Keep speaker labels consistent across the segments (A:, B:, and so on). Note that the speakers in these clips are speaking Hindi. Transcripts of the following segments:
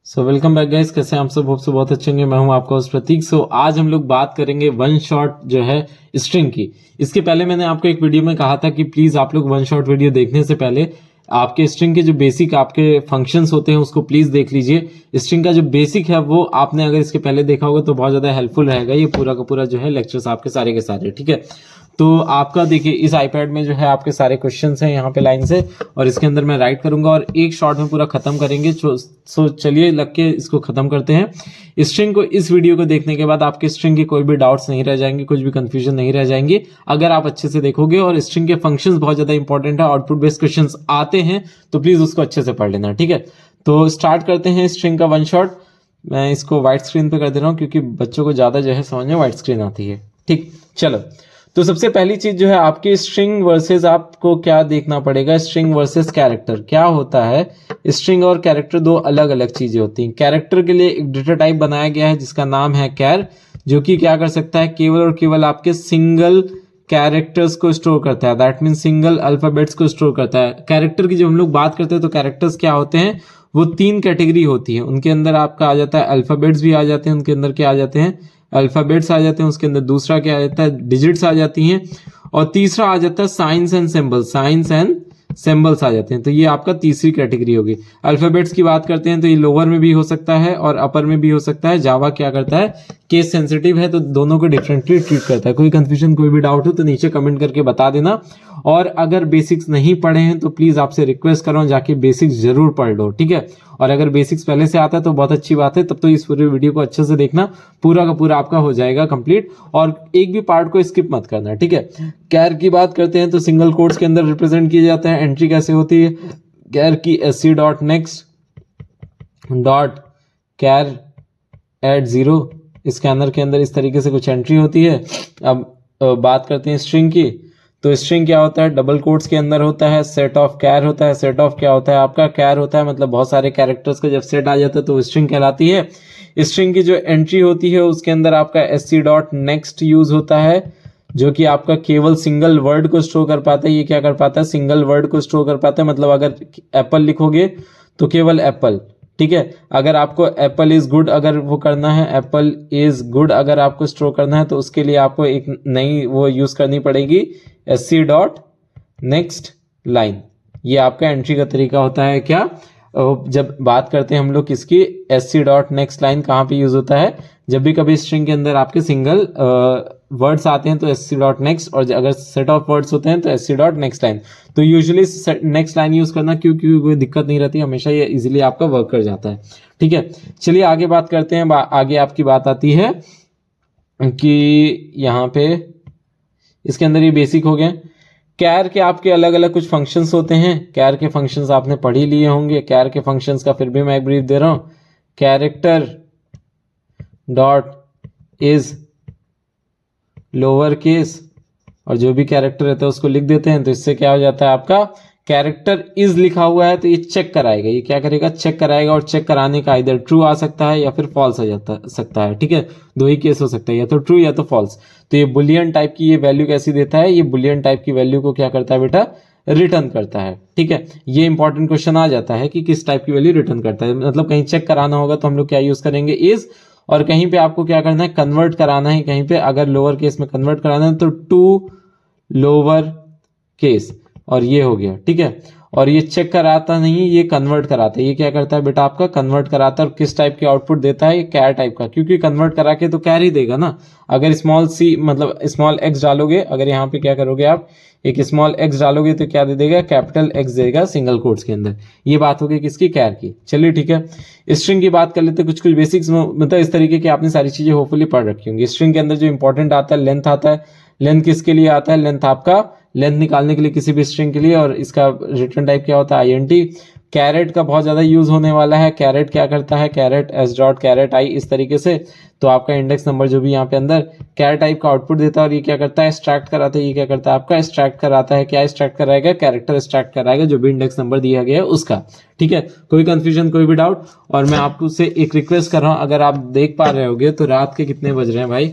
A: वेलकम बैक गाइस, कैसे हैं आप सब? होप से बहुत अच्छे होंगे। मैं हूं आपका होस्ट प्रतीक। आज हम लोग बात करेंगे वन शॉट जो है स्ट्रिंग की। इसके पहले मैंने आपको एक वीडियो में कहा था कि प्लीज आप लोग वन शॉट वीडियो देखने से पहले आपके स्ट्रिंग के जो बेसिक आपके फंक्शंस होते हैं उसको प्लीज देख लीजिए। स्ट्रिंग का जो बेसिक है वो आपने अगर इसके पहले देखा होगा तो बहुत ज्यादा हेल्पफुल रहेगा ये पूरा का पूरा जो है लेक्चर्स आपके सारे के सारे। ठीक है, तो आपका देखिए इस आईपैड में जो है आपके सारे क्वेश्चंस हैं यहाँ पे लाइन से, और इसके अंदर मैं राइट करूंगा और एक शॉट में पूरा खत्म करेंगे। सो चलिए लग के इसको खत्म करते हैं। स्ट्रिंग को इस वीडियो को देखने के बाद आपके स्ट्रिंग की कोई भी डाउट्स नहीं रह जाएंगे, कुछ भी कंफ्यूजन नहीं रह जाएंगी अगर आप अच्छे से देखोगे। और स्ट्रिंग के फंक्शंस बहुत ज्यादा इंपॉर्टेंट है, आउटपुट बेस्ड क्वेश्चंस आते हैं तो प्लीज उसको अच्छे से पढ़ लेना। ठीक है, तो स्टार्ट करते हैं स्ट्रिंग का वन शॉट। मैं इसको व्हाइट स्क्रीन पे कर दे रहा हूँ क्योंकि बच्चों को ज्यादा जो है समझ में व्हाइट स्क्रीन आती है। ठीक, चलो। तो सबसे पहली चीज जो है आपकी स्ट्रिंग वर्सेस आपको क्या देखना पड़ेगा, स्ट्रिंग वर्सेस कैरेक्टर क्या होता है। स्ट्रिंग और कैरेक्टर दो अलग अलग चीजें होती हैं। कैरेक्टर के लिए एक डेटा टाइप बनाया गया है जिसका नाम है कैर, जो कि क्या कर सकता है, केवल और केवल आपके सिंगल कैरेक्टर्स को स्टोर करता है। दैट मीन सिंगल अल्फाबेट्स को स्टोर करता है। कैरेक्टर की जब हम लोग बात करते हैं तो कैरेक्टर्स क्या होते हैं, वो तीन कैटेगरी होती है। उनके अंदर आपका आ जाता है अल्फाबेट्स भी आ जाते हैं, उनके अंदर क्या आ जाते हैं, अल्फाबेट्स आ जाते हैं, उसके अंदर दूसरा क्या आ जाता है, डिजिट्स आ जाती हैं, और तीसरा आ जाता है signs and symbols, signs and symbols आ जाते हैं। तो ये आपका तीसरी कैटेगरी होगी। अल्फाबेट्स की बात करते हैं तो ये लोअर में भी हो सकता है और अपर में भी हो सकता है। जावा क्या करता है, केस सेंसिटिव है तो दोनों को डिफरेंटली ट्रीट करता है। कोई कंफ्यूजन कोई भी डाउट हो तो नीचे कमेंट करके बता देना। और अगर बेसिक्स नहीं पढ़े हैं तो प्लीज आपसे रिक्वेस्ट कर रहा हूं जाके बेसिक्स जरूर पढ़ लो। ठीक है, और अगर बेसिक्स पहले से आता है तो बहुत अच्छी बात है, तब तो इस पूरे वीडियो को अच्छे से देखना, पूरा का पूरा आपका हो जाएगा कंप्लीट और एक भी पार्ट को स्किप मत करना। ठीक है, कैर की बात करते हैं तो सिंगल कोट्स के अंदर रिप्रेजेंट किया जाता है। एंट्री कैसे होती है, कैर की sc dot next dot char at 0 scanner के अंदर इस तरीके से कुछ एंट्री होती है। अब बात करते हैं स्ट्रिंग की, तो स्ट्रिंग क्या होता है, डबल कोट्स के अंदर होता है, सेट ऑफ कैर होता है। सेट ऑफ क्या होता है आपका, कैर होता है मतलब बहुत सारे कैरेक्टर्स का जब सेट आ जाता है तो स्ट्रिंग कहलाती है। स्ट्रिंग की जो एंट्री होती है उसके अंदर आपका sc डॉट नेक्स्ट यूज होता है, जो कि आपका केवल सिंगल वर्ड को स्टोर कर पाता है। ये क्या कर पाता है, सिंगल वर्ड को स्टोर कर पाता है। मतलब अगर एप्पल लिखोगे तो केवल एप्पल। ठीक है, अगर आपको एप्पल इज गुड अगर वो करना है, एप्पल इज गुड अगर आपको स्टोर करना है तो उसके लिए आपको एक नई वो यूज करनी पड़ेगी, sc डॉट नेक्स्ट लाइन। ये आपका एंट्री का तरीका होता है। क्या जब बात करते हैं हम लोग किसकी, sc डॉट नेक्स्ट लाइन कहाँ पे यूज होता है, जब भी कभी स्ट्रिंग के अंदर आपके सिंगल वर्ड्स आते हैं तो sc डॉट नेक्स्ट, और अगर सेट ऑफ वर्ड्स होते हैं तो sc डॉट नेक्स्ट लाइन। तो यूजुअली नेक्स्ट लाइन यूज करना क्योंकि कोई दिक्कत नहीं रहती, हमेशा ये इजीली आपका वर्क कर जाता है। ठीक है, चलिए आगे बात करते हैं। आगे आपकी बात आती है कि यहाँ पे इसके अंदर ये बेसिक हो गए। कैर के आपके अलग अलग कुछ फंक्शंस होते हैं। कैर के फंक्शंस आपने पढ़ ही लिए होंगे। कैर के फंक्शंस का फिर भी मैं एक ब्रीफ दे रहा हूं। Character dot is lower case, और जो भी कैरेक्टर रहता है उसको लिख देते हैं। तो इससे क्या हो जाता है, आपका कैरेक्टर इज लिखा हुआ है तो ये चेक कराएगा। ये क्या करेगा, चेक कराएगा, और चेक कराने का इधर ट्रू आ सकता है या फिर फॉल्स आ सकता है। ठीक है, दो ही केस हो सकता है, या तो ट्रू या तो फॉल्स। तो ये बुलियन टाइप की ये वैल्यू कैसी देता है, ये बुलियन टाइप की वैल्यू को क्या करता है बेटा, रिटर्न करता है। ठीक है, ये इंपॉर्टेंट क्वेश्चन आ जाता है कि किस टाइप की वैल्यू रिटर्न करता है। मतलब कहीं चेक कराना होगा तो हम लोग क्या यूज करेंगे, इज, और कहीं पे आपको क्या करना है, कन्वर्ट कराना है। कहीं पे अगर लोअर केस में कन्वर्ट कराना है तो टू लोअर केस, और ये हो गया। ठीक है, और ये चेक कराता नहीं, ये कन्वर्ट कराता है। ये क्या करता है बेटा, आपका कन्वर्ट कराता है। और किस टाइप के आउटपुट देता है, ये कैर टाइप का, क्योंकि कन्वर्ट करा के तो कैर ही देगा ना। अगर स्मॉल सी मतलब स्मॉल एक्स डालोगे, अगर यहाँ पे क्या करोगे आप, एक स्मॉल एक्स डालोगे तो क्या दे देगा, कैपिटल एक्स देगा सिंगल कोट्स के अंदर। ये बात होगी किसकी, कैर की। चलिए ठीक है, स्ट्रिंग की बात कर लेते हैं। कुछ बेसिक्स मतलब इस तरीके की आपने सारी चीजें होपफुली पढ़ रखी होंगी। स्ट्रिंग के अंदर जो इंपॉर्टेंट आता है, लेंथ आता है। लेंथ किसके लिए आता है, लेंथ आपका लेंथ निकालने के लिए किसी भी स्ट्रिंग के लिए, और इसका रिटर्न टाइप क्या होता है, int। कैरेट का बहुत ज्यादा यूज होने वाला है। कैरेट क्या करता है, char at s dot char at i, इस तरीके से। तो आपका इंडेक्स नंबर जो भी यहाँ पे अंदर कैरेट टाइप का आउटपुट देता है, और ये क्या करता है, एक्सट्रैक्ट कराता है। ये क्या करता है, आपका एक्सट्रैक्ट कराता है। क्या एक्सट्रैक्ट कराएगा, कैरेक्टर एक्सट्रैक्ट कराएगा जो भी इंडेक्स नंबर दिया गया है उसका। ठीक है, कोई कंफ्यूजन कोई भी डाउट। और मैं आपको से एक रिक्वेस्ट कर रहा हूँ, अगर आप देख पा रहे होगे तो रात के कितने बज रहे हैं भाई,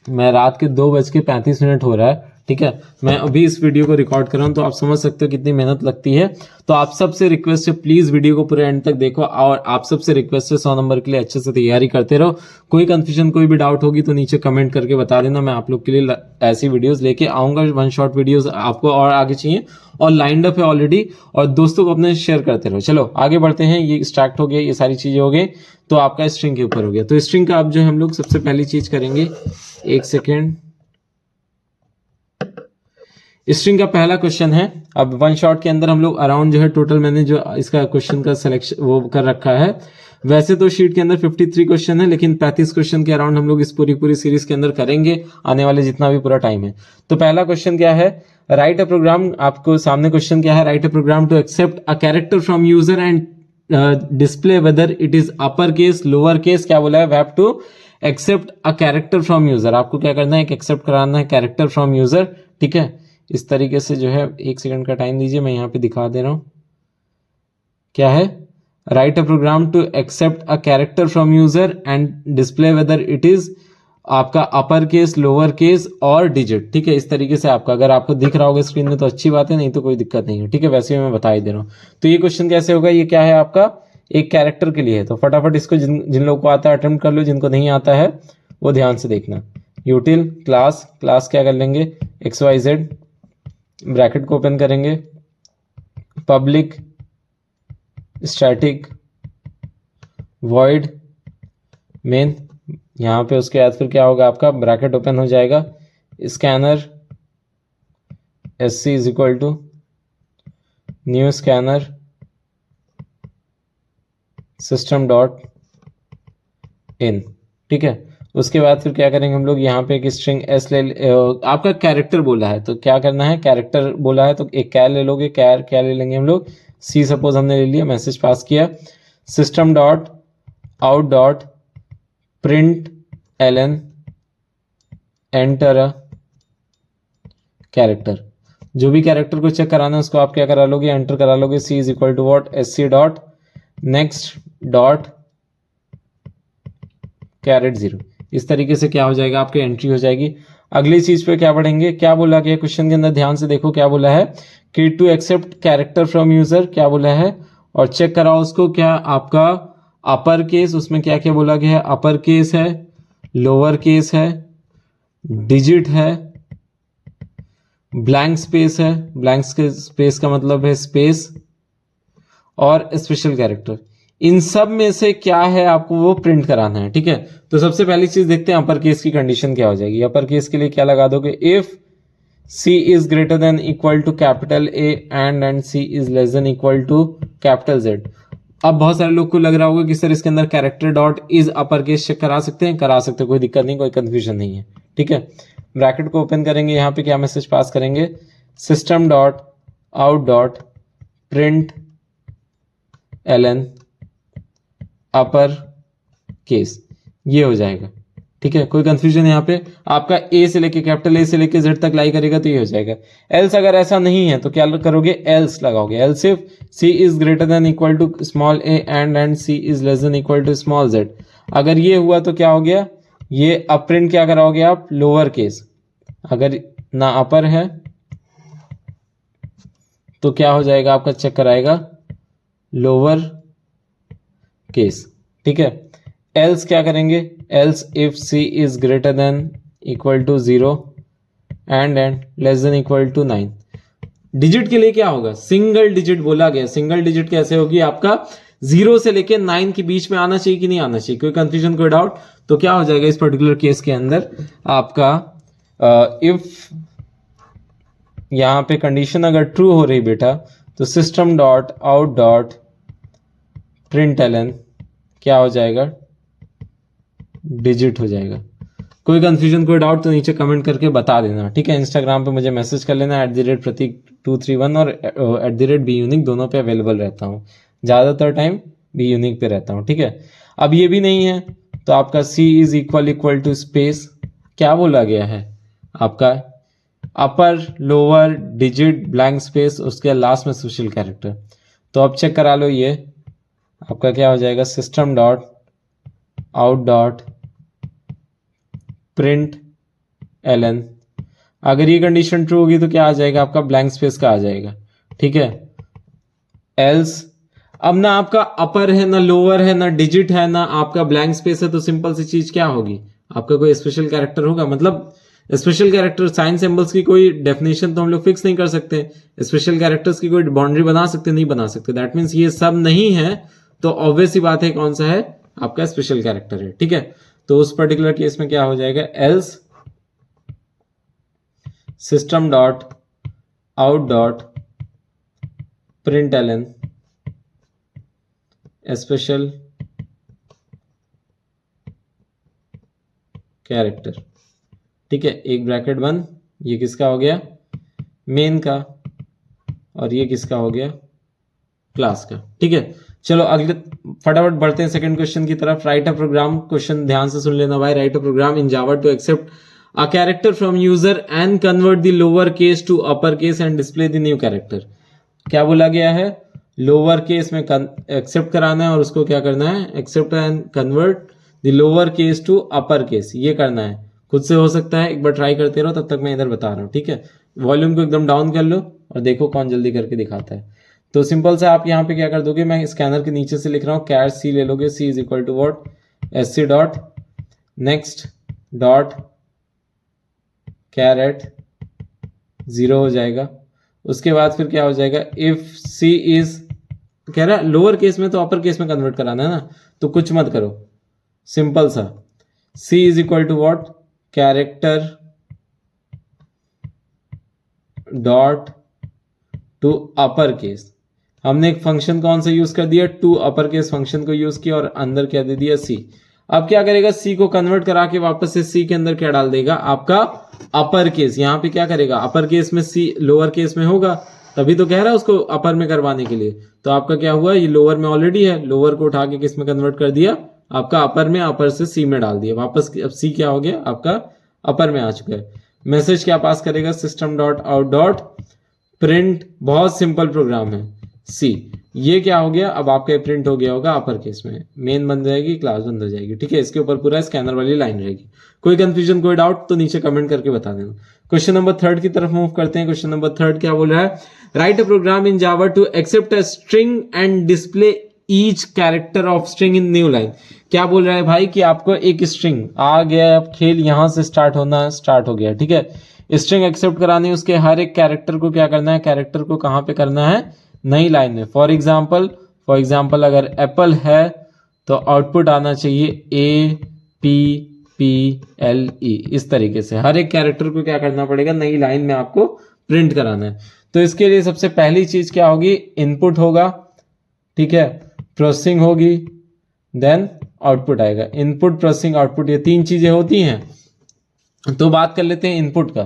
A: मैं रात के 2:35 हो रहा है। ठीक है, मैं अभी इस वीडियो को रिकॉर्ड कर रहा हूं तो आप समझ सकते हो कितनी मेहनत लगती है। तो आप सबसे रिक्वेस्ट है प्लीज वीडियो को पूरे एंड तक देखो, और आप सबसे रिक्वेस्ट है 100 नंबर के लिए अच्छे से तैयारी करते रहो। कोई कंफ्यूजन कोई भी डाउट होगी तो नीचे कमेंट करके बता देना, मैं आप लोग के लिए ऐसी वीडियोस लेके आऊंगा। वन शॉट वीडियोस आपको और आगे चाहिए और लाइंड अप है ऑलरेडी, और दोस्तों को अपने शेयर करते रहो। चलो आगे बढ़ते हैं, ये स्टार्ट हो गया, ये सारी चीजें हो गई, तो आपका स्ट्रिंग के ऊपर हो गया। तो स्ट्रिंग का अब जो हम लोग सबसे पहली चीज करेंगे, एक सेकेंड, स्ट्रिंग का पहला क्वेश्चन है। अब वन शॉट के अंदर हम लोग अराउंड जो है टोटल, मैंने जो इसका क्वेश्चन का सिलेक्शन वो कर रखा है, वैसे तो शीट के अंदर 53 क्वेश्चन है, लेकिन 35 क्वेश्चन के अराउंड हम लोग इस पूरी सीरीज के अंदर करेंगे आने वाले जितना भी पूरा टाइम है। तो पहला क्वेश्चन क्या है, राइट अ प्रोग्राम, आपको सामने क्वेश्चन क्या है, write a program to accept a character from user and display whether it is upper case lower case. क्या बोला है, we have to accept a character from user. आपको क्या करना है, एक्सेप्ट कराना है कैरेक्टर फ्रॉम यूजर। ठीक है, इस तरीके से जो है, एक सेकंड का टाइम दीजिए, मैं यहाँ पे दिखा दे रहा हूं क्या है। Write a program to accept a character from user and display whether it is आपका अपर केस लोअर केस और डिजिट। ठीक है, इस तरीके से आपका, अगर आपको दिख रहा होगा स्क्रीन में तो अच्छी बात है, नहीं तो कोई दिक्कत नहीं है। ठीक है, वैसे ही मैं बता ही दे रहा हूँ। तो ये क्वेश्चन कैसे होगा, ये क्या है आपका एक कैरेक्टर के लिए है, तो फटाफट इसको जिन लोगों को आता है अटेम्प्ट कर लो, जिनको नहीं आता है वो ध्यान से देखना। यूटिल क्लास, क्लास क्या कर लेंगे, XYZ, ब्रैकेट को ओपन करेंगे, पब्लिक स्टैटिक वॉइड मेन, यहां पे उसके बाद फिर क्या होगा आपका, ब्रैकेट ओपन हो जाएगा, scanner SC is equal to new scanner system dot in. ठीक है, उसके बाद फिर क्या करेंगे हम लोग, यहाँ पे एक स्ट्रिंग एस आपका कैरेक्टर बोला है तो क्या करना है, कैरेक्टर बोला है तो एक कैर ले लोगे, कैर क्या ले लेंगे हम लोग, सी सपोज हमने ले लिया, मैसेज पास किया, system dot out dot print ln enter a character. जो भी कैरेक्टर को चेक कराना है उसको आप क्या करा लोगे, एंटर करा लोगे, c is equal to what, SC dot next dot caret 0। इस तरीके से क्या हो जाएगा, आपकी एंट्री हो जाएगी। अगली चीज पे क्या पढ़ेंगे, क्या बोला गया क्वेश्चन के अंदर, ध्यान से देखो क्या बोला है कि to accept character from user, क्या बोला है, और चेक कराओ उसको, क्या आपका अपर केस, उसमें क्या क्या बोला गया है, अपर केस है, लोअर केस है, डिजिट है, ब्लैंक स्पेस है, ब्लैंक स्पेस का मतलब है स्पेस, और स्पेशल कैरेक्टर। इन सब में से क्या है आपको वो प्रिंट कराना है। ठीक है, तो सबसे पहली चीज देखते हैं अपर केस की कंडीशन क्या हो जाएगी। अपर केस के लिए क्या लगा दोगे, if C is greater than equal to capital A and C is less than equal to capital Z। अब बहुत सारे लोग को लग रहा होगा कि सर इसके अंदर character dot is upper case check करा सकते हैं, करा सकते हैं, कोई दिक्कत नहीं, कोई कंफ्यूजन नहीं है। ठीक है, ब्रैकेट को ओपन करेंगे, यहाँ पे क्या मैसेज पास करेंगे, system dot out dot print ln upper case, ये हो जाएगा। ठीक है, कोई कंफ्यूजन यहाँ पे, आपका A से लेके कैपिटल A से लेके Z तक लाई करेगा तो ये हो जाएगा। एल्स अगर ऐसा नहीं है तो क्या करोगे, एल्स लगाओगे, else if C is greater than equal to small a and C is less than equal to small z। अगर ये हुआ तो क्या हो गया, ये अब प्रिंट क्या कराओगे आप, लोअर केस। अगर ना अपर है तो क्या हो जाएगा आपका, चेक कराएगा लोअर केस। ठीक है, एल्स क्या करेंगे, else if C is greater than equal to 0 and less than equal to 9। Digit के लिए क्या होगा, सिंगल डिजिट बोला गया, सिंगल डिजिट कैसे होगी, आपका 0 से लेके 9 के बीच में आना चाहिए कि नहीं आना चाहिए, कोई कंफ्यूजन कोई डाउट, तो क्या हो जाएगा इस पर्टिकुलर केस के अंदर आपका, इफ यहां पे कंडीशन अगर ट्रू हो रही बेटा तो system dot out dot print ln क्या हो जाएगा, डिजिट हो जाएगा। कोई कंफ्यूजन कोई डाउट तो नीचे कमेंट करके बता देना। ठीक है, इंस्टाग्राम पे मुझे मैसेज कर लेना @प्रतीक231 और @bunique, दोनों पे अवेलेबल रहता हूँ, ज़्यादातर टाइम bunique पे रहता हूँ। ठीक है, अब ये भी नहीं है तो आपका C is equal to space, क्या बोला गया है आपका, upper lower digit blank space, उसके लास्ट में स्पेशल कैरेक्टर। तो अब चेक करा लो, ये आपका क्या हो जाएगा, system dot out dot print ln अगर ये कंडीशन ट्रू होगी तो क्या आ जाएगा आपका ब्लैंक स्पेस का आ जाएगा, ठीक है। एल्स अब ना आपका अपर है ना लोअर है ना डिजिट है ना आपका ब्लैंक स्पेस है, तो सिंपल सी चीज क्या होगी, आपका कोई स्पेशल कैरेक्टर होगा। मतलब स्पेशल कैरेक्टर साइन सिंबल्स की कोई डेफिनेशन तो हम लोग फिक्स नहीं कर सकते, स्पेशल कैरेक्टर्स की कोई बाउंड्री बना सकते नहीं बना सकते, दैट मीन्स ये सब नहीं है, तो ऑब्वियस ही बात है कौन सा है आपका स्पेशल कैरेक्टर है, ठीक है। तो उस पर्टिकुलर केस में क्या हो जाएगा, else system dot out dot println special character, ठीक है, एक ब्रैकेट बंद, ये किसका हो गया मेन का, और ये किसका हो गया क्लास का, ठीक है। चलो अगले फटाफट बढ़ते हैं सेकंड क्वेश्चन की तरफ। राइट अ प्रोग्राम, क्वेश्चन ध्यान से सुन लेना भाई। Write a program in Java to accept a character from user and convert the lower case to upper case and display the new character. क्या बोला गया है, लोअर केस में एक्सेप्ट कराना है और उसको क्या करना है, accept and convert the lower case to upper case, ये करना है। खुद से हो सकता है, एक बार ट्राई करते रहो, तब तक मैं इधर बता रहा हूँ, ठीक है। वॉल्यूम को एकदम डाउन कर लो और देखो कौन जल्दी करके दिखाता है। तो सिंपल से आप यहाँ पे क्या कर दोगे, मैं स्कैनर के नीचे से लिख रहा हूँ, कैर सी ले लोगे, c is equal to what S C dot next dot caret 0 हो जाएगा। उसके बाद फिर क्या हो जाएगा, इफ सी इज, कह रहा है लोअर केस में तो अपर केस में कन्वर्ट कराना है ना, तो कुछ मत करो, सिंपल सा c is equal to what character dot to upper case. हमने एक फंक्शन कौन सा यूज कर दिया, टू अपर केस फंक्शन को यूज किया और अंदर क्या दे दिया सी। अब क्या करेगा, सी को कन्वर्ट करा के वापस से सी के अंदर क्या डाल देगा आपका अपर केस। यहाँ पे क्या करेगा, अपर केस में सी लोअर केस में होगा, तभी तो कह रहा है उसको अपर में करवाने के लिए। तो आपका क्या हुआ, ये लोअर में ऑलरेडी है, लोअर को उठा के किस में कन्वर्ट कर दिया आपका अपर में, अपर से सी में डाल दिया वापस। अब सी क्या हो गया आपका अपर में आ चुका है। मैसेज क्या पास करेगा, system dot out dot print, बहुत सिंपल प्रोग्राम है सी, ये क्या हो गया, अब आपका प्रिंट हो गया होगा अपर केस में, मेन बन जाएगी, क्लास बंद हो जाएगी, ठीक है। इसके ऊपर पूरा स्कैनर वाली लाइन रहेगी। कोई कंफ्यूजन कोई डाउट तो नीचे कमेंट करके बता देना। क्वेश्चन नंबर 3 की तरफ मूव करते हैं। क्वेश्चन नंबर 3 क्या बोल रहा है, write a program in Java to accept a string and display each character of string in new line. क्या बोल रहा है भाई कि आपको एक स्ट्रिंग आ गया, अब खेल यहां से स्टार्ट होना स्टार्ट हो गया, ठीक है। स्ट्रिंग एक्सेप्ट करानी है, उसके हर एक कैरेक्टर को क्या करना है, कैरेक्टर को कहां पे करना है, नई लाइन में। फॉर एग्जाम्पल अगर एप्पल है तो आउटपुट आना चाहिए APPLE, इस तरीके से हर एक कैरेक्टर को क्या करना पड़ेगा, नई लाइन में आपको प्रिंट कराना है। तो इसके लिए सबसे पहली चीज क्या होगी, इनपुट होगा, ठीक है, प्रोसेसिंग होगी, देन आउटपुट आएगा। इनपुट प्रोसेसिंग आउटपुट, ये 3 चीजें होती हैं। तो बात कर लेते हैं इनपुट का।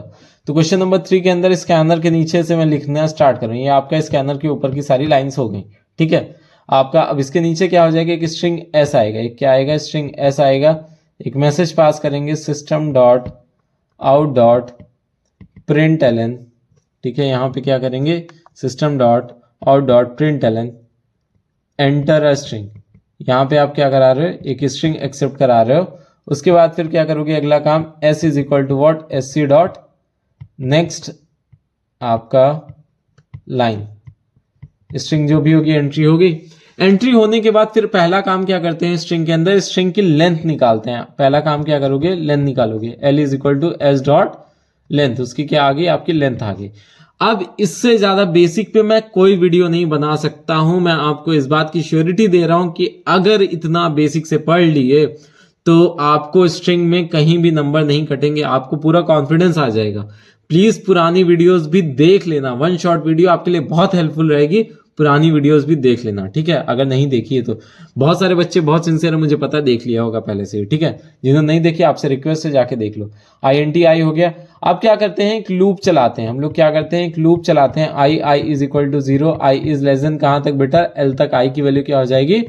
A: तो क्वेश्चन नंबर 3 के अंदर स्कैनर के नीचे से मैं लिखना स्टार्ट करूँ, ये आपका स्कैनर के ऊपर की सारी लाइंस हो गई, ठीक है आपका। अब इसके नीचे क्या हो जाएगा, एक स्ट्रिंग एस आएगा, एक क्या आएगा, स्ट्रिंग एस आएगा। एक मैसेज पास करेंगे, system dot out dot println, ठीक है। यहाँ पे क्या करेंगे, system dot out dot println enter a string. यहाँ पे आप क्या करा रहे हो, एक स्ट्रिंग एक्सेप्ट करा रहे हो। उसके बाद फिर क्या करोगे, अगला काम S is equal to what S C dot next आपका लाइन, स्ट्रिंग जो भी होगी एंट्री होगी। एंट्री होने के बाद फिर पहला काम क्या करते हैं, स्ट्रिंग के अंदर स्ट्रिंग की लेंथ निकालते हैं। पहला काम क्या करोगे, लेंथ निकालोगे, L is equal to S dot length, उसकी क्या आ गई, आपकी लेंथ आ गई। अब इससे ज्यादा बेसिक पे मैं कोई वीडियो नहीं बना सकता हूं, मैं आपको इस बात की श्योरिटी दे रहा हूं कि अगर इतना बेसिक से पढ़ लिए तो आपको स्ट्रिंग में कहीं भी नंबर नहीं कटेंगे, आपको पूरा कॉन्फिडेंस आ जाएगा। प्लीज पुरानी वीडियोस भी देख लेना, वन शॉट वीडियो आपके लिए बहुत हेल्पफुल रहेगी, पुरानी वीडियोस भी देख लेना, ठीक है। अगर नहीं देखी है तो बहुत सारे बच्चे बहुत सिंसियर है, मुझे पता देख लिया होगा पहले से, ठीक है। जिन्होंने नहीं देखी आपसे रिक्वेस्ट है जाके देख लो। INTI हो गया। अब क्या करते हैं, एक लूप चलाते हैं हम लोग, क्या करते हैं, एक लूप चलाते हैं। I is equal to 0, I is less than कहां तक बेटा, L तक I की वैल्यू क्या हो जाएगी,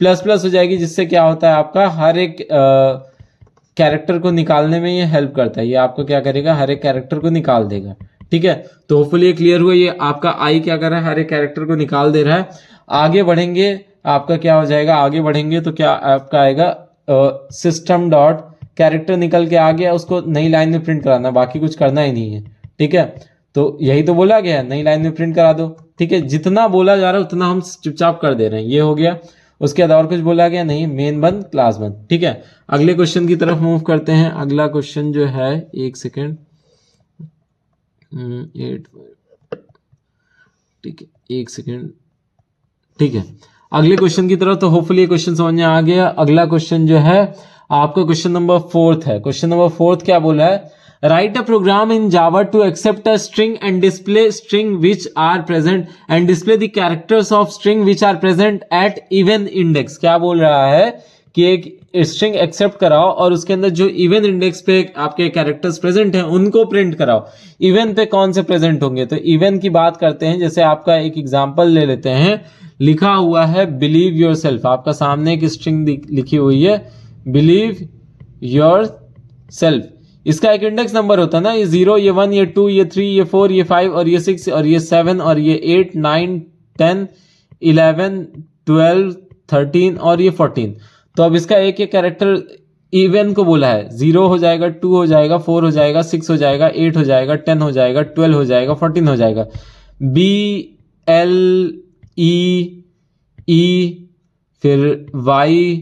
A: प्लस प्लस हो जाएगी, जिससे क्या होता है आपका हर एक कैरेक्टर को निकालने में ये हेल्प करता है। ये आपको क्या करेगा, हर एक कैरेक्टर को निकाल देगा, ठीक है। तो होपफुली ये क्लियर हुआ, ये आपका आई क्या कर रहा है, हर एक कैरेक्टर को निकाल दे रहा है। आगे बढ़ेंगे, आपका क्या हो जाएगा, आगे बढ़ेंगे तो क्या आपका आएगा, सिस्टम डॉट कैरेक्टर निकल के आ गया, उसको नई लाइन में प्रिंट कराना, बाकी कुछ करना ही नहीं है। ठीक है, तो यही तो बोला गया है, नई लाइन में प्रिंट करा दो। ठीक है, जितना बोला जा रहा है उतना हम चुपचाप कर दे रहे हैं, ये हो गया। उसके बाद और कुछ बोला गया नहीं, मेन बंद क्लास बंद। ठीक है, अगले क्वेश्चन की तरफ मूव करते हैं। अगला क्वेश्चन जो है, एक सेकेंड, 8, ठीक है, एक सेकेंड, ठीक है, अगले क्वेश्चन की तरफ। तो होपफुली ये क्वेश्चन समझ में आ गया। अगला क्वेश्चन जो है आपका क्वेश्चन नंबर 4 है। क्वेश्चन नंबर 4 क्या बोला है, write a program in Java to accept a string and display string which are present and display the characters of string which are present at even index. क्या बोल रहा है कि एक स्ट्रिंग एक्सेप्ट कराओ और उसके अंदर जो इवन इंडेक्स पे आपके कैरेक्टर्स प्रेजेंट हैं उनको प्रिंट कराओ। इवन पे कौन से प्रेजेंट होंगे, तो इवन की बात करते हैं। जैसे आपका एक एग्जांपल ले लेते हैं, लिखा हुआ है बिलीव योर सेल्फ, आपका सामने एक स्ट्रिंग लिखी हुई है बिलीव योर सेल्फ। इसका एक इंडेक्स नंबर होता है ना, ये 0, ये 1, ये 2, ये 3, ये 4, ये 5 और ये 6 और ये 7 और ये 8, 9, 10, 11, 12, 13 और ये 14। तो अब इसका एक एक कैरेक्टर इवन को बोला है, 0 हो जाएगा, 2 हो जाएगा, 4 हो जाएगा, 6 हो जाएगा, 8 हो जाएगा, 10 हो जाएगा, 12 हो जाएगा, 14 हो जाएगा। BLEE, फिर Y,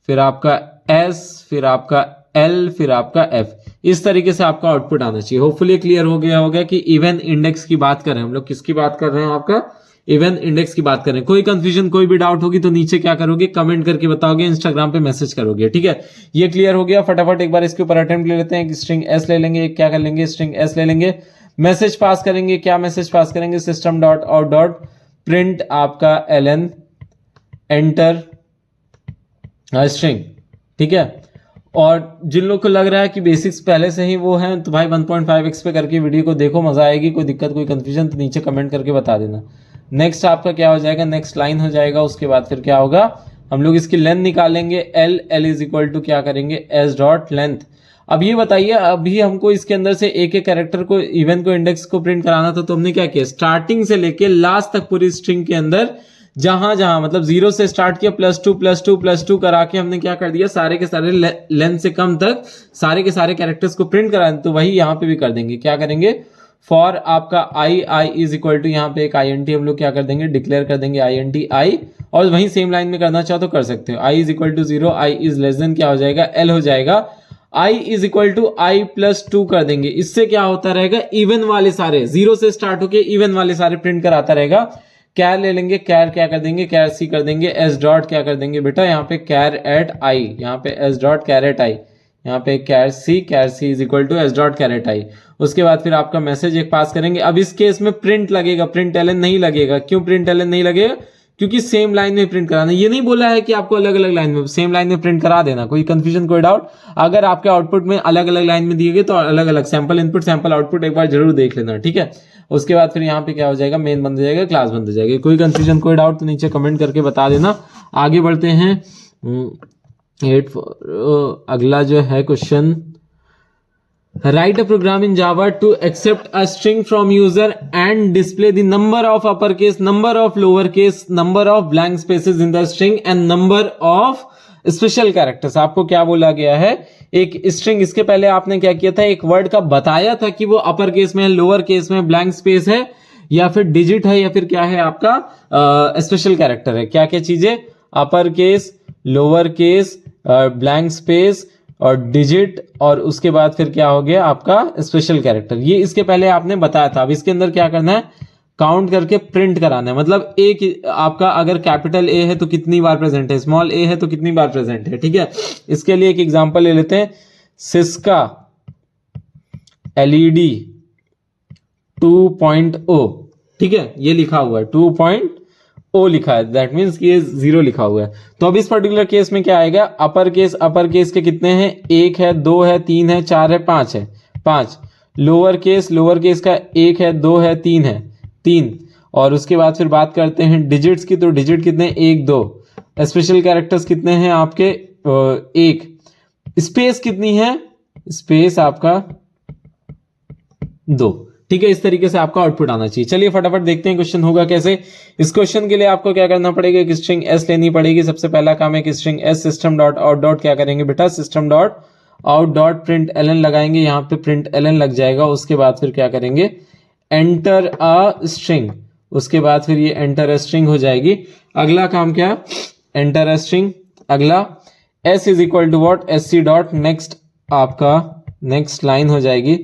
A: फिर आपका S, फिर आपका L, फिर आपका F। इस तरीके से आपका आउटपुट आना चाहिए। होपफुली क्लियर हो गया होगा कि इवन इंडेक्स की बात कर रहे हैं हम लोग। किसकी बात कर रहे हैं, आपका इवन इंडेक्स की बात कर रहे हैं। कोई कंफ्यूजन, कोई भी डाउट होगी तो नीचे क्या करोगे, कमेंट करके बताओगे, इंस्टाग्राम पे मैसेज करोगे। ठीक है, ये क्लियर हो गया। फटाफट एक बार इसके ऊपर अटेम्प्ट ले लेते हैं। स्ट्रिंग S ले लेंगे, क्या कर लेंगे, स्ट्रिंग S ले लेंगे, मैसेज पास करेंगे। क्या मैसेज पास करेंगे, system dot out dot print आपका ln एंटर स्ट्रिंग। ठीक है, और जिन लोग को लग रहा है कि बेसिक्स पहले से ही वो हैं, तो भाई 1.5x पे करके वीडियो को देखो, मजा आएगी। कोई दिक्कत, कोई कंफ्यूजन तो नीचे कमेंट करके बता देना। नेक्स्ट आपका क्या हो जाएगा, नेक्स्ट लाइन हो जाएगा। उसके बाद फिर क्या होगा, हम लोग इसकी लेंथ निकालेंगे। L इज इक्वल टू क्या करेंगे, S डॉट लेंथ। अब ये बताइए, अभी हमको इसके अंदर से एक एक कैरेक्टर को, इवन को, इंडेक्स को प्रिंट कराना था, तो हमने क्या किया, स्टार्टिंग से लेके लास्ट तक पूरी स्ट्रिंग के अंदर जहां जहां मतलब 0 से स्टार्ट किया, +2 +2 +2 करा के हमने क्या कर दिया, सारे के सारे लेंथ से कम तक सारे के सारे कैरेक्टर्स को प्रिंट करा। तो वही यहां पे भी कर देंगे। क्या करेंगे, फॉर आपका I इज इक्वल टू, यहाँ पे एक INT हम लोग क्या कर देंगे, डिक्लेयर कर देंगे INT I। और वहीं सेम लाइन में करना चाहो तो कर सकते हो। I is equal to 0, I is less than क्या हो जाएगा, L हो जाएगा। I is equal to I +2 कर देंगे। इससे क्या होता रहेगा, इवन वाले सारे 0 से स्टार्ट होके इवन वाले सारे प्रिंट कराता रहेगा। कैर ले लेंगे, कैर क्या कर देंगे, कैर C कर देंगे। S डॉट क्या कर देंगे बेटा, यहाँ पे कैर एट I, यहाँ पे S dot char at I, यहाँ पे char C is equal to S dot char at I। उसके बाद फिर आपका मैसेज एक पास करेंगे। अब इस केस में प्रिंट लगेगा, प्रिंट ln नहीं लगेगा। क्यों प्रिंट ln नहीं लगेगा, क्योंकि सेम लाइन में प्रिंट कराना। ये नहीं बोला है कि आपको अलग अलग लाइन में, सेम लाइन में प्रिंट करा देना। कोई कंफ्यूजन, कोई डाउट, अगर आपके आउटपुट में अलग अलग लाइन में दिए गए तो अलग अलग सैंपल इनपुट, सैंपल आउटपुट एक बार जरूर देख लेना। ठीक है, उसके बाद फिर यहाँ पे क्या हो जाएगा, मेन बंद हो जाएगा, क्लास बंद हो जाएगी। कोई कंफ्यूजन, कोई डाउट तो नीचे कमेंट करके बता देना। आगे बढ़ते हैं। 8 अगला जो है question, write a program in Java to accept a string from user and display the number of upper case, number of lower case, number of blank spaces in the string and number of special characters. आपको क्या बोला गया है, एक स्ट्रिंग, इसके पहले आपने क्या किया था, एक वर्ड का बताया था कि वो अपर केस में है, लोअर केस में, ब्लैंक स्पेस है, या फिर डिजिट है, या फिर क्या है आपका स्पेशल कैरेक्टर है। क्या क्या चीजें, अपर case, lower case, blank space और डिजिट, और उसके बाद फिर क्या हो गया आपका स्पेशल कैरेक्टर। ये इसके पहले आपने बताया था। अब इसके अंदर क्या करना है, काउंट करके प्रिंट कराना है। मतलब एक आपका अगर कैपिटल A है तो कितनी बार प्रेजेंट है, स्मॉल a है तो कितनी बार प्रेजेंट है। ठीक है, इसके लिए एक एग्जांपल ले लेते हैं। सिस्का LED 2.0, ठीक है, ये लिखा हुआ है 2.0 लिखा है, दैट मीन्स कि ये 0 लिखा हुआ है। तो अब इस पर्टिकुलर केस में क्या आएगा, अपर केस के कितने हैं, 1 है, 2 है, 3 है, 4 है, 5 है, 5। लोअर केस का 1 है, 2 है, 3 है, 3। और उसके बाद फिर बात करते हैं डिजिट्स की, तो डिजिट कितने, 1 2। स्पेशल कैरेक्टर्स कितने हैं आपके, 1। स्पेस कितनी है, स्पेस आपका 2। ठीक है, इस तरीके से आपका आउटपुट आना चाहिए। चलिए फटाफट देखते हैं क्वेश्चन होगा कैसे। इस क्वेश्चन के लिए आपको क्या करना पड़ेगा, एक स्ट्रिंग S लेनी पड़ेगी। सबसे पहला काम है कि string S system dot out dot क्या करेंगे बेटा, system dot out dot print Elon लगाएंगे, यहाँ पे प्रिंट एलन लग जाएगा। उसके बाद फिर क्या करेंगे, एंटर अ स्ट्रिंग, उसके बाद फिर ये एंटर अ स्ट्रिंग हो जाएगी। अगला काम क्या, एंटर अ स्ट्रिंग। अगला S is equal to what, S C dot next, आपका नेक्स्ट लाइन हो जाएगी।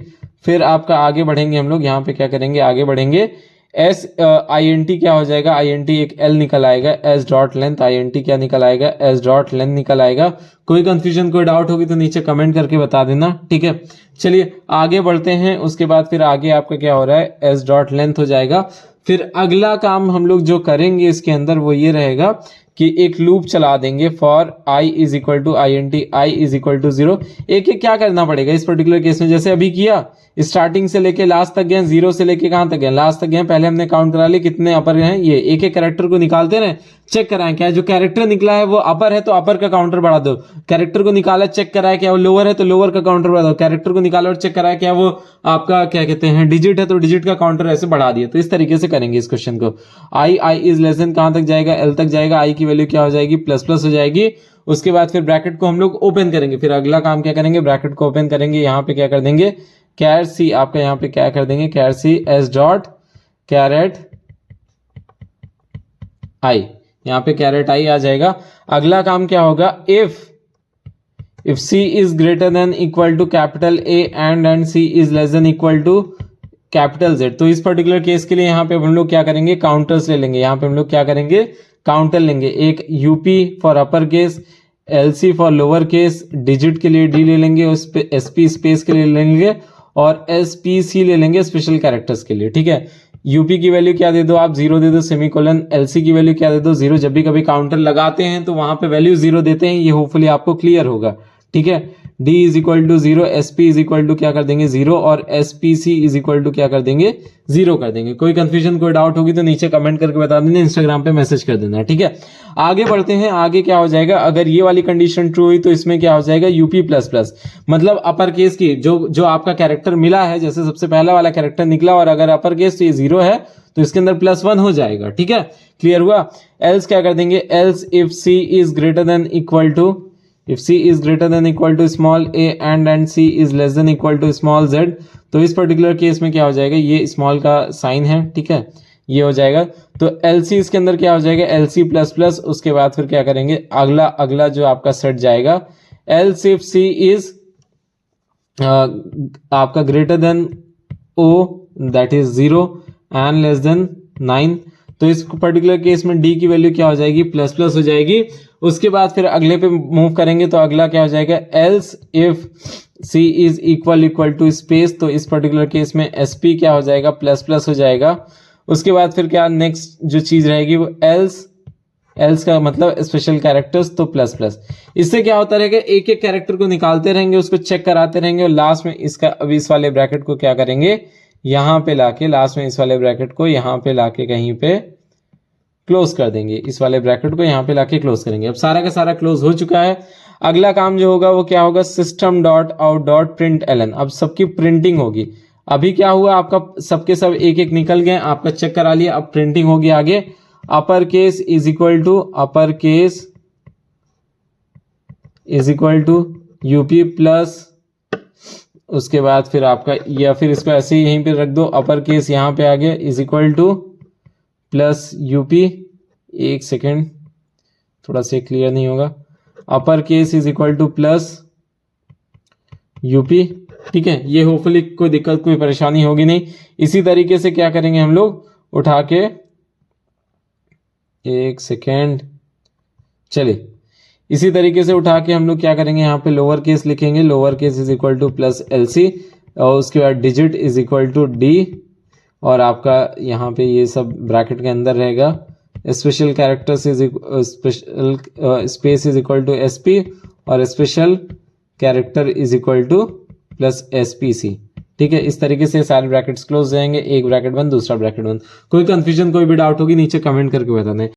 A: फिर आपका आगे बढ़ेंगे हम लोग, यहाँ पे क्या करेंगे, आगे बढ़ेंगे। एस आई एन टी क्या हो जाएगा, आई एन टी एक एल निकल आएगा, S dot length, I N T क्या निकल आएगा, एस डॉट लेंथ निकल आएगा। कोई कंफ्यूजन कोई डाउट होगी तो नीचे कमेंट करके बता देना, ठीक है। चलिए आगे बढ़ते हैं। उसके बाद फिर आगे आपका क्या हो रहा है, एस डॉट लेंथ हो जाएगा। फिर अगला काम हम लोग जो करेंगे इसके अंदर वो ये रहेगा कि एक लूप चला देंगे for I is equal to I N T, I is equal to 0। एक एक क्या करना पड़ेगा इस पर्टिकुलर केस में, जैसे अभी किया, स्टार्टिंग से लेके लास्ट तक गए, 0 से लेके कहां तक गए, लास्ट तक गए। पहले हमने काउंट करा लिए कितने अपर हैं, ये एक एक कैरेक्टर को निकालते रहे, चेक कराएं क्या जो कैरेक्टर निकला है वो अपर है तो अपर का काउंटर बढ़ा दो, कैरेक्टर को निकाला चेक कराया क्या वो लोअर है तो लोअर का काउंटर बढ़ा दो, कैरेक्टर को निकाला और चेक कराया क्या वो आपका क्या कहते हैं डिजिट है तो डिजिट का काउंटर ऐसे बढ़ा दिया। तो इस तरीके से करेंगे इस क्वेश्चन को। आई इज लेस देन कहां तक जाएगा, एल तक जाएगा, आई की वैल्यू क्या हो जाएगी, प्लस प्लस हो जाएगी। उसके बाद फिर ब्रैकेट को हम लोग ओपन करेंगे। फिर अगला काम क्या करेंगे, ब्रैकेट को ओपन करेंगे, यहाँ पे क्या कर देंगे, कैर सी, आपका यहाँ पे क्या कर देंगे, कैर सी एस डॉट कैरेट आई, यहाँ पे कैरेट आई आ जाएगा। अगला काम क्या होगा, if C is greater than equal to capital A and C is less than equal to capital Z. तो इस पर्टिकुलर केस के लिए यहाँ पे हम लोग क्या करेंगे, काउंटर्स ले लेंगे। यहाँ पे हम लोग क्या करेंगे, काउंटर लेंगे, एक UP for upper case, LC for lower case, digit के लिए डी ले लेंगे, उस पे एसपी स्पेस के लिए लेंगे और एसपीसी ले लेंगे स्पेशल कैरेक्टर्स के लिए, ठीक है। यूपी की वैल्यू क्या दे दो आप, 0 दे दो सेमीकोलन, एलसी की वैल्यू क्या दे दो 0। जब भी कभी काउंटर लगाते हैं तो वहां पे वैल्यू 0 देते हैं, ये होपफुली आपको क्लियर होगा, ठीक है। D is equal to 0, SP is equal to क्या कर देंगे 0 और एसपीसी इज इक्वल टू क्या कर देंगे 0 कर देंगे। कोई कंफ्यूजन कोई डाउट होगी तो नीचे कमेंट करके बता देना, इंस्टाग्राम पे मैसेज कर देना, ठीक है। आगे बढ़ते हैं, आगे क्या हो जाएगा, अगर ये वाली कंडीशन ट्रू हुई तो इसमें क्या हो जाएगा, यूपी प्लस प्लस, मतलब अपर केस की जो आपका कैरेक्टर मिला है, जैसे सबसे पहला वाला कैरेक्टर निकला और अगर अपर केस तो ये 0 है तो इसके अंदर +1 हो जाएगा, ठीक है। क्लियर हुआ। एल्स क्या कर देंगे, else if C is greater than equal to, if c is greater than equal to small a and c is less than equal to small z, तो इस पर्टिकुलर केस में क्या हो जाएगा, ये स्मॉल का साइन है, ठीक है, ये हो जाएगा। तो LC इसके अंदर क्या हो जाएगा, LC प्लस प्लस। उसके बाद फिर क्या करेंगे, अगला जो आपका सेट जाएगा, else if c is आपका greater than o that is 0 and less then 9, तो इस पर्टिकुलर केस में डी की वैल्यू क्या हो जाएगी, प्लस प्लस हो जाएगी। उसके बाद फिर अगले पे मूव करेंगे तो अगला क्या हो जाएगा, else if C is equal to space, तो इस पर्टिकुलर केस में एसपी क्या हो जाएगा, प्लस प्लस हो जाएगा। उसके बाद फिर क्या नेक्स्ट जो चीज रहेगी वो एल्स का मतलब स्पेशल कैरेक्टर्स, तो प्लस प्लस। इससे क्या होता रहेगा, एक एक कैरेक्टर को निकालते रहेंगे, उसको चेक कराते रहेंगे और लास्ट में इसका अभी इस वाले ब्रैकेट को क्या करेंगे, यहाँ पे लाके लास्ट में इस वाले ब्रैकेट को यहाँ पे लाके कहीं पे क्लोज कर देंगे, इस वाले ब्रैकेट को यहाँ पे लाके क्लोज करेंगे। अब सारा का सारा क्लोज हो चुका है। अगला काम जो होगा वो क्या होगा, system dot out dot print Elon. अब सबकी प्रिंटिंग होगी। अभी क्या हुआ, आपका सबके सब एक एक निकल गए, आपका चेक करा लिया, अब प्रिंटिंग होगी आगे। Upper case is equal to upper case is equal to UP plus, उसके बाद फिर आपका, या फिर इसको ऐसे ही यहीं पे रख दो, अपर केस यहाँ पे आ गया is equal to plus UP, एक सेकेंड थोड़ा से क्लियर नहीं होगा, अपर case is equal to plus UP, ठीक है। ये होपफुली कोई दिक्कत कोई परेशानी होगी नहीं। इसी तरीके से क्या करेंगे हम लोग, उठा के एक सेकेंड, चलिए इसी तरीके से उठा के हम लोग क्या करेंगे, यहाँ पे लोअर केस लिखेंगे, lower case is equal to plus LC, और उसके बाद digit is equal to D, और आपका यहाँ पे ये सब ब्रैकेट के अंदर रहेगा। Special characters is special space is equal to SP और special character is equal to plus SPC, ठीक है। इस तरीके से सारे ब्रैकेट्स क्लोज जाएंगे, एक ब्रैकेट बंद दूसरा ब्रैकेट बंद। कोई कंफ्यूजन कोई भी डाउट होगी नीचे कमेंट करके बताना है।